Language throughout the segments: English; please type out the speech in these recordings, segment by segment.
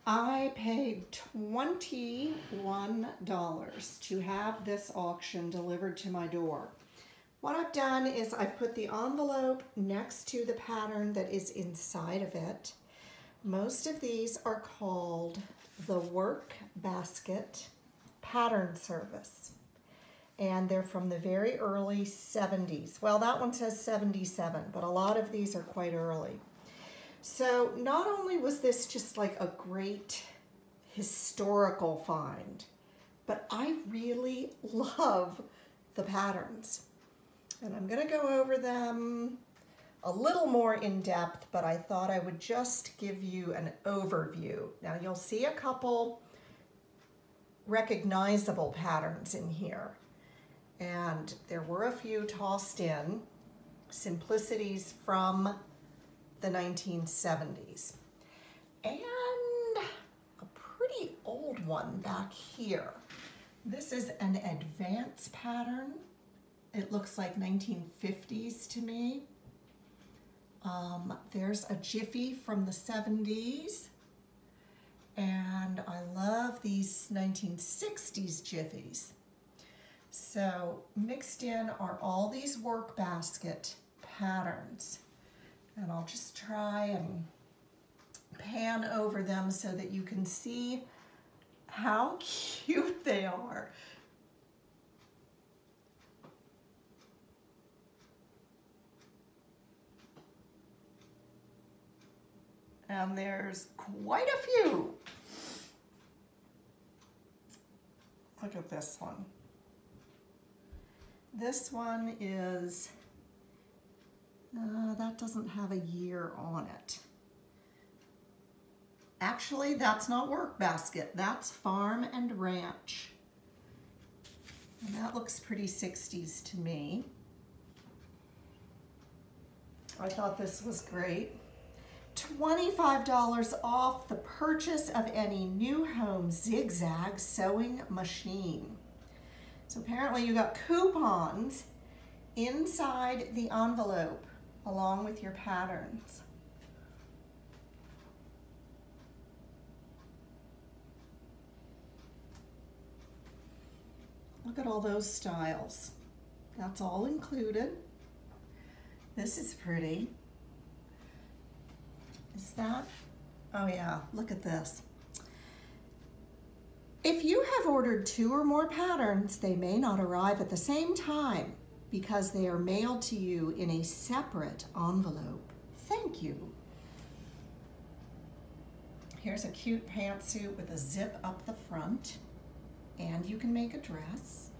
I paid $21 to have this auction delivered to my door. What I've done is I've put the envelope next to the pattern that is inside of it. Most of these are called the Workbasket pattern service. And they're from the very early 70s. Well, that one says 77, but a lot of these are quite early. So not only was this just like a great historical find, but I really love the patterns. And I'm gonna go over them a little more in depth, but I thought I would just give you an overview. Now you'll see a couple recognizable patterns in here. And there were a few tossed in, simplicities from the 1970s. And a pretty old one back here. This is an advance pattern. It looks like 1950s to me. There's a Jiffy from the 70s. And I love these 1960s Jiffies. So mixed in are all these Workbasket patterns. And I'll just try and pan over them so that you can see how cute they are. And there's quite a few. Look at this one. This one is, that doesn't have a year on it. Actually, that's not Workbasket, that's Farm and Ranch. And that looks pretty 60s to me. I thought this was great. $25 off the purchase of any new home zigzag sewing machine. So apparently you got coupons inside the envelope along with your patterns. Look at all those styles. That's all included. This is pretty. Is that? Oh yeah, look at this. If you have ordered 2 or more patterns, they may not arrive at the same time because they are mailed to you in a separate envelope. Thank you. Here's a cute pantsuit with a zip up the front, and you can make a dress.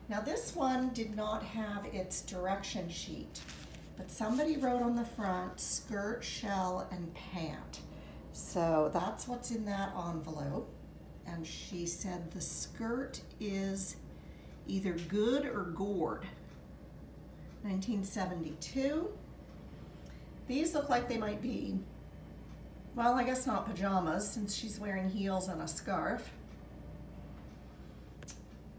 Now this one did not have its direction sheet, but somebody wrote on the front, skirt, shell, and pant. So that's what's in that envelope. And she said the skirt is either good or gored. 1972. These look like they might be, well, I guess not pajamas since she's wearing heels and a scarf.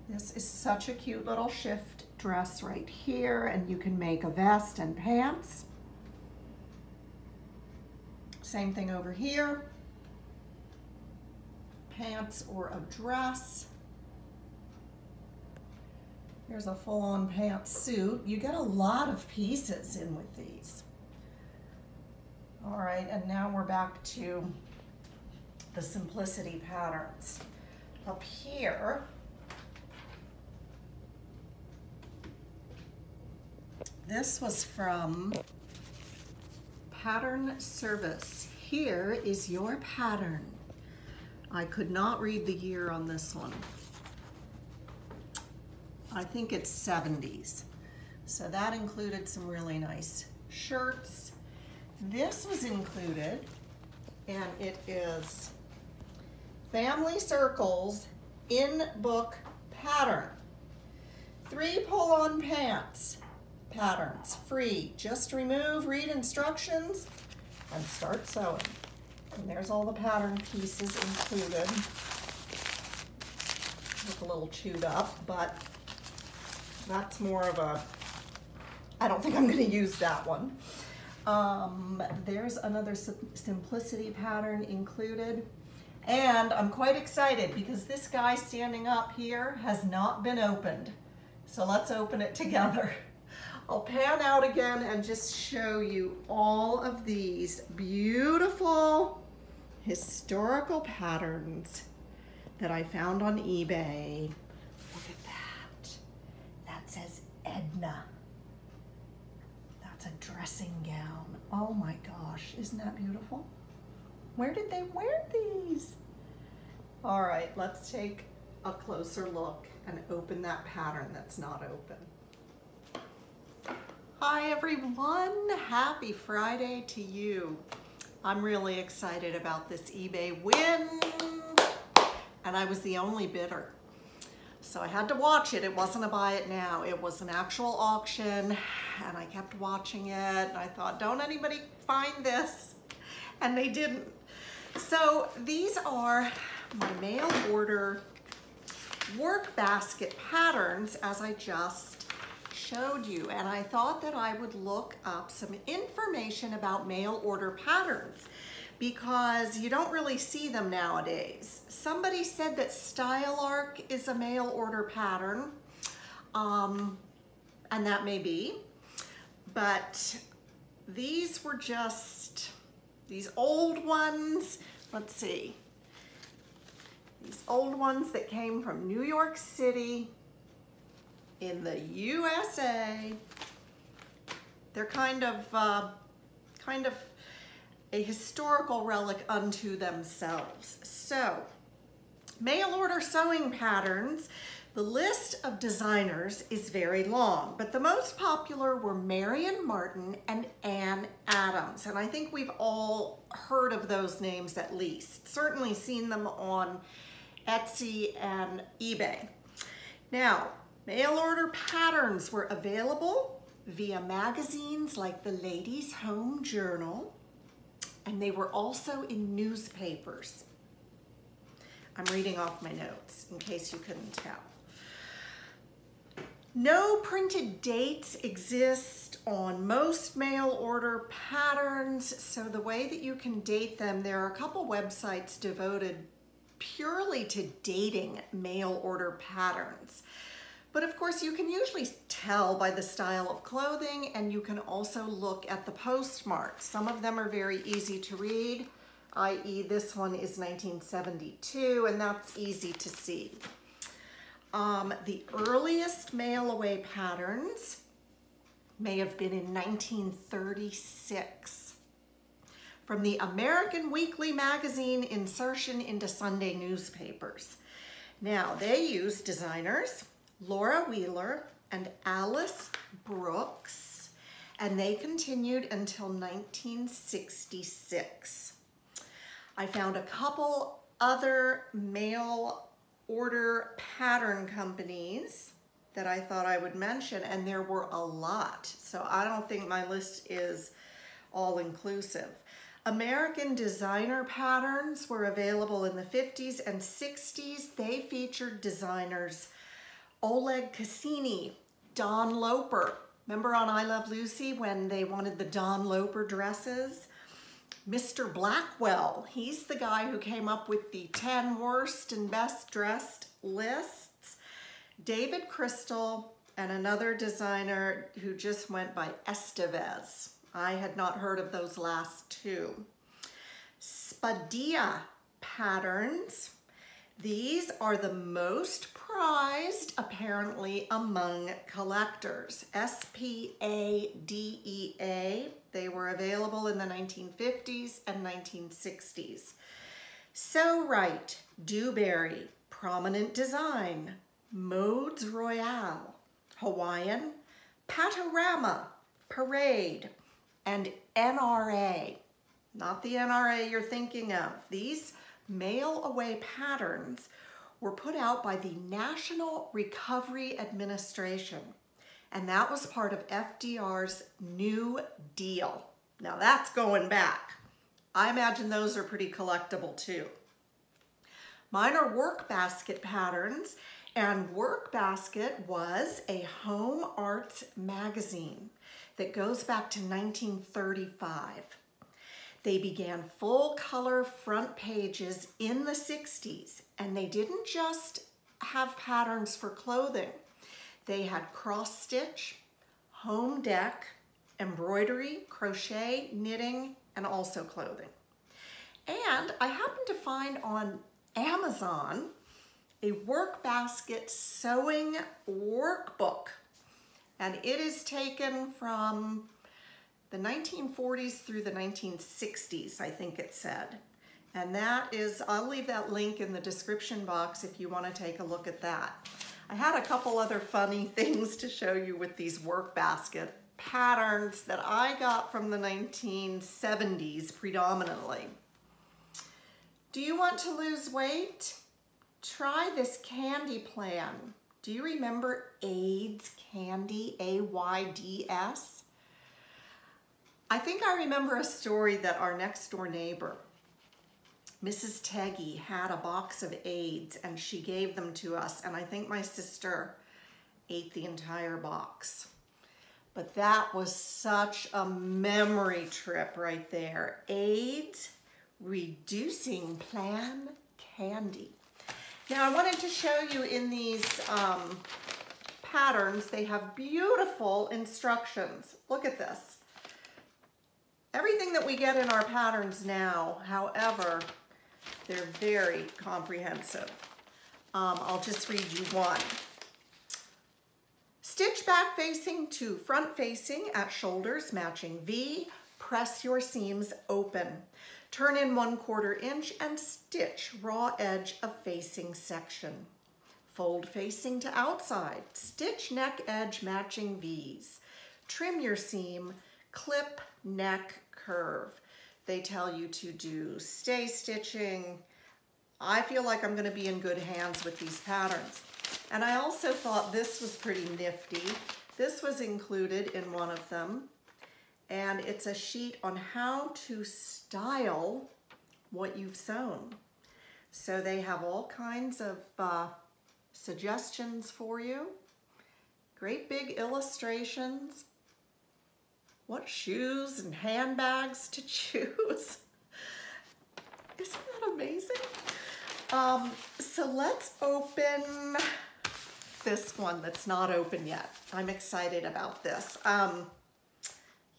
This is such a cute little shift dress right here, and you can make a vest and pants. Same thing over here. Pants or a dress. Here's a full-on pantsuit. You get a lot of pieces in with these. All right, and now we're back to the simplicity patterns. Up here, this was from Pattern Service. Here is your pattern. I could not read the year on this one. I think it's 70s. So that included some really nice shirts. This was included, and it is Family Circles in book pattern. 3 pull-on pants patterns, free. Just remove, read instructions, and start sewing. And there's all the pattern pieces included. Look a little chewed up, but that's more of a, I don't think I'm going to use that one. There's another simplicity pattern included. And I'm quite excited because this guy standing up here has not been opened. So let's open it together. I'll pan out again and just show you all of these beautiful historical patterns that I found on eBay. Look at that. That says Edna. That's a dressing gown. Oh my gosh, isn't that beautiful? Where did they wear these? All right, let's take a closer look and open that pattern that's not open. Hi everyone, happy Friday to you. I'm really excited about this eBay win, and I was the only bidder. So I had to watch it. It wasn't a buy it now. It was an actual auction, and I kept watching it, and I thought, don't anybody find this? And they didn't. So these are my mail order Workbasket patterns, as I just showed you. And I thought that I would look up some information about mail order patterns because you don't really see them nowadays. Somebody said that Style Arc is a mail order pattern, and that may be, but these were just these old ones. Let's see. These old ones that came from New York City in the USA. They're kind of a historical relic unto themselves. So, mail order sewing patterns. The list of designers is very long, but the most popular were Marion Martin and Ann Adams. And I think we've all heard of those names at least. Certainly seen them on Etsy and eBay. Now, mail order patterns were available via magazines like the Ladies' Home Journal, and they were also in newspapers. I'm reading off my notes in case you couldn't tell. No printed dates exist on most mail order patterns, so the way that you can date them, there are a couple websites devoted purely to dating mail order patterns. But of course, you can usually tell by the style of clothing, and you can also look at the postmarks. Some of them are very easy to read, i.e. this one is 1972, and that's easy to see. The earliest mail-away patterns may have been in 1936 from the American Weekly Magazine insertion into Sunday newspapers. Now, they used designers Laura Wheeler and Alice Brooks, and they continued until 1966. I found a couple other mail order pattern companies that I thought I would mention, and there were a lot, so I don't think my list is all inclusive. American Designer patterns were available in the 50s and 60s. They featured designers Oleg Cassini, Don Loper. Remember on I Love Lucy when they wanted the Don Loper dresses? Mr. Blackwell, he's the guy who came up with the 10 worst and best dressed lists. David Crystal and another designer who just went by Estevez. I had not heard of those last two. Spadilla patterns. These are the most prized, apparently, among collectors. S-P-A-D-E-A. They were available in the 1950s and 1960s. Sew Right, Dewberry, Prominent Design, Modes Royale, Hawaiian, Patorama, Parade, and NRA. Not the NRA you're thinking of. These mail-away patterns were put out by the National Recovery Administration, and that was part of FDR's New Deal. Now that's going back. I imagine those are pretty collectible too. Mine are Workbasket patterns, and Workbasket was a home arts magazine that goes back to 1935. They began full color front pages in the 60s, and they didn't just have patterns for clothing. They had cross stitch, home dec, embroidery, crochet, knitting, and also clothing. And I happened to find on Amazon a Workbasket sewing workbook, and it is taken from the 1940s through the 1960s, I think it said. And that is, I'll leave that link in the description box if you want to take a look at that. I had a couple other funny things to show you with these Workbasket patterns that I got from the 1970s predominantly. Do you want to lose weight? Try this candy plan. Do you remember AIDS candy, AIDS? I think I remember a story that our next door neighbor, Mrs. Teggy, had a box of AIDS and she gave them to us, and I think my sister ate the entire box. But that was such a memory trip right there. AIDS reducing plan candy. Now I wanted to show you in these patterns, they have beautiful instructions. Look at this. Everything that we get in our patterns now, however, they're very comprehensive. I'll just read you one. Stitch back facing to front facing at shoulders, matching V. Press your seams open. Turn in 1/4 inch and stitch raw edge of facing section. Fold facing to outside. Stitch neck edge matching V's. Trim your seam. Clip neck curve. They tell you to do stay stitching. I feel like I'm going to be in good hands with these patterns. And I also thought this was pretty nifty. This was included in one of them, and it's a sheet on how to style what you've sewn. So they have all kinds of suggestions for you. Great big illustrations. What shoes and handbags to choose. Isn't that amazing? So let's open this one that's not open yet. I'm excited about this.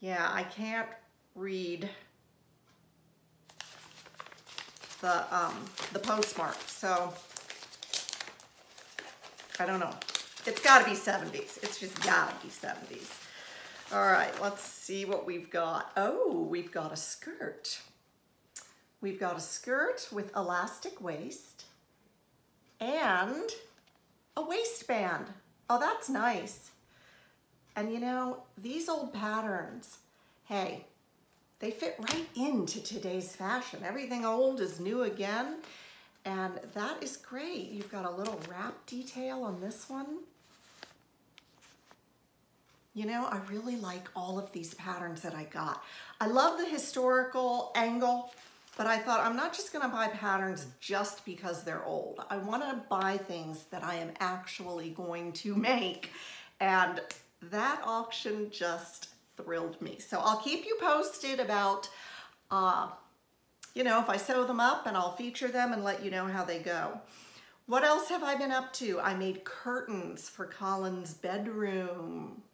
Yeah, I can't read the postmark, so I don't know. It's gotta be 70s. It's just gotta be 70s. All right, let's see what we've got. Oh, we've got a skirt. We've got a skirt with elastic waist and a waistband. Oh, that's nice. And you know, these old patterns, hey, they fit right into today's fashion. Everything old is new again, and that is great. You've got a little wrap detail on this one. You know, I really like all of these patterns that I got. I love the historical angle, but I thought I'm not just gonna buy patterns just because they're old. I wanna buy things that I am actually going to make, and that auction just thrilled me. So I'll keep you posted about, you know, if I sew them up, and I'll feature them and let you know how they go. What else have I been up to? I made curtains for Colin's bedroom.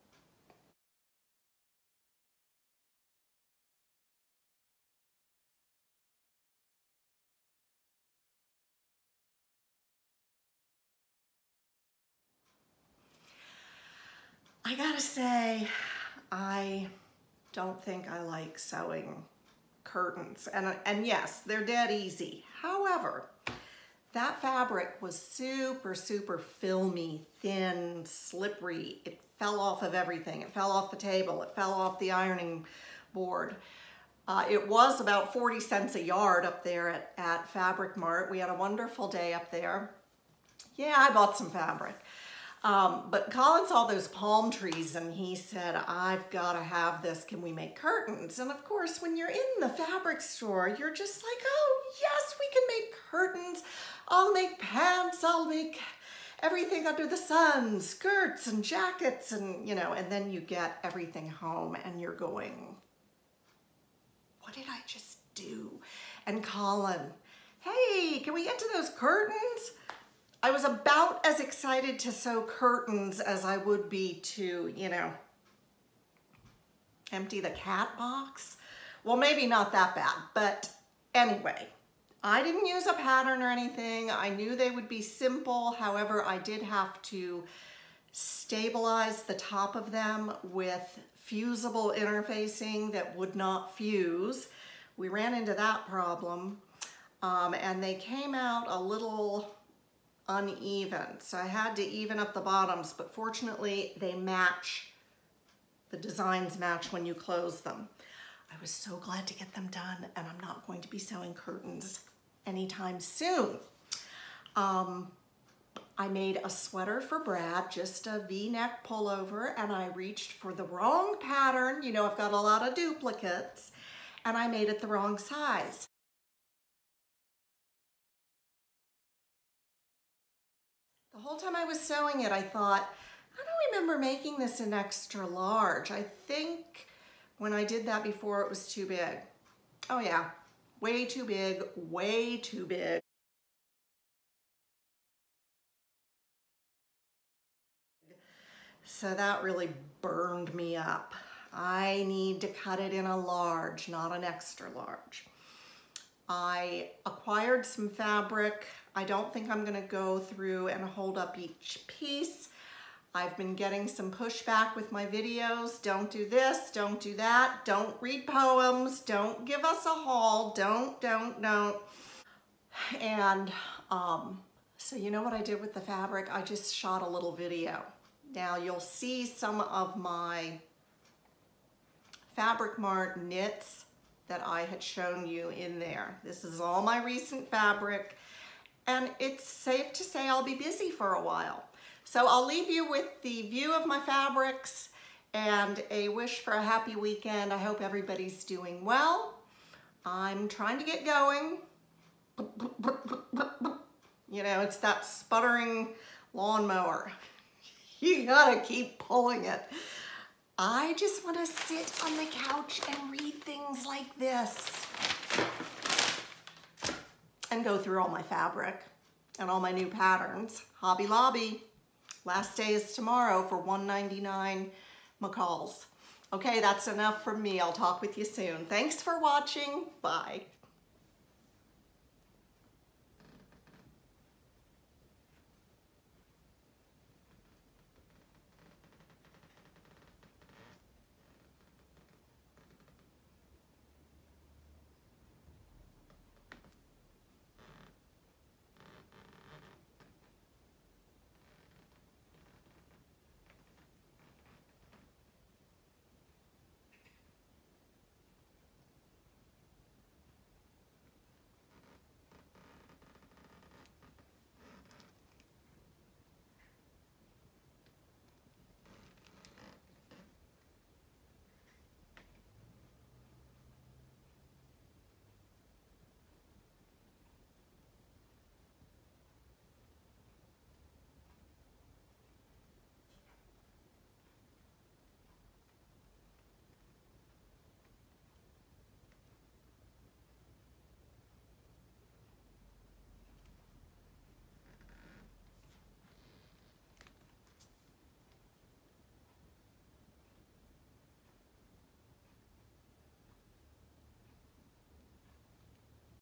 I gotta say, I don't think I like sewing curtains. And yes, they're dead easy. However, that fabric was super, super filmy, thin, slippery. It fell off of everything. It fell off the table. It fell off the ironing board. It was about 40 cents a yard up there at Fabric Mart. We had a wonderful day up there. Yeah, I bought some fabric. But Colin saw those palm trees and he said, I've got to have this. Can we make curtains? And of course, when you're in the fabric store, you're just like, oh, yes, we can make curtains. I'll make pants. I'll make everything under the sun, skirts and jackets, and, you know, and then you get everything home and you're going, what did I just Stu and Colin. Hey, can we get to those curtains? I was about as excited to sew curtains as I would be to, you know, empty the cat box. Well, maybe not that bad, but anyway, I didn't use a pattern or anything. I knew they would be simple. However, I did have to stabilize the top of them with fusible interfacing that would not fuse. We ran into that problem, and they came out a little uneven. So I had to even up the bottoms, but fortunately they match. The designs match when you close them. I was so glad to get them done, and I'm not going to be sewing curtains anytime soon. I made a sweater for Brad, just a V-neck pullover, and I reached for the wrong pattern. You know, I've got a lot of duplicates, and I made it the wrong size. The whole time I was sewing it, I thought, I don't remember making this an extra large. I think when I did that before, it was too big. Oh yeah, way too big, way too big. So that really burned me up. I need to cut it in a large, not an extra large. I acquired some fabric. I don't think I'm gonna go through and hold up each piece. I've been getting some pushback with my videos. Don't do this, don't do that, don't read poems, don't give us a haul, don't. And so you know what I did with the fabric? I just shot a little video. Now you'll see some of my Fabric Mart knits that I had shown you in there. This is all my recent fabric, and it's safe to say I'll be busy for a while. So I'll leave you with the view of my fabrics and a wish for a happy weekend. I hope everybody's doing well. I'm trying to get going. You know, it's that sputtering lawnmower. You gotta keep pulling it. I just want to sit on the couch and read things like this and go through all my fabric and all my new patterns. Hobby Lobby. Last day is tomorrow for $1.99 McCall's. Okay, that's enough from me. I'll talk with you soon. Thanks for watching. Bye.